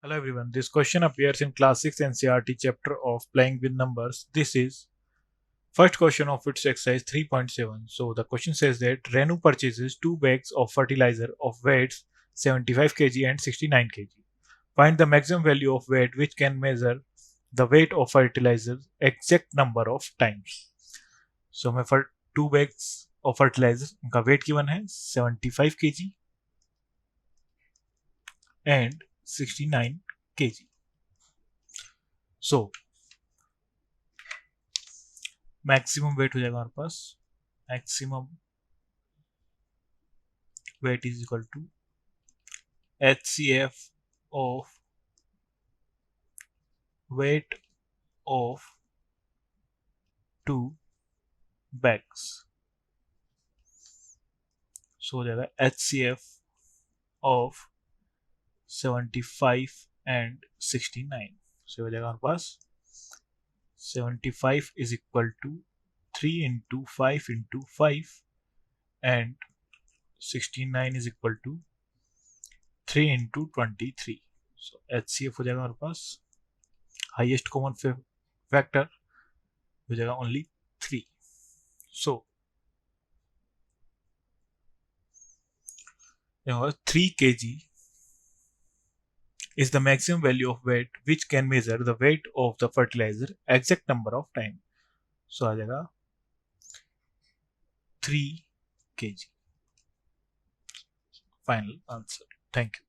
Hello everyone, this question appears in class 6 NCERT chapter of playing with numbers. This is first question of its exercise 3.7. So the question says that Renu purchases 2 bags of fertilizer of weights 75 kg and 69 kg. Find the maximum value of weight which can measure the weight of fertilizer exact number of times. So मैं for 2 bags of fertilizer उनका weight given है 75 kg and 69 kg. So maximum weight हो जाएगा हमारे पास maximum weight is equal to HCF of weight of 2 bags. So हो जाएगा HCF of 75 and 69. सो हो जाएगा हमारे पास 75 is equal to 3 into 5 into 5 and 69 is equal to 3 into 23. So HCF हो जाएगा हमारे पास हाईएस्ट कॉमन फैक्टर हो जाएगा only 3. So 3 kg is the maximum value of weight which can measure the weight of the fertilizer exact number of time. So आ जाएगा 3 kg. Final answer. Thank you.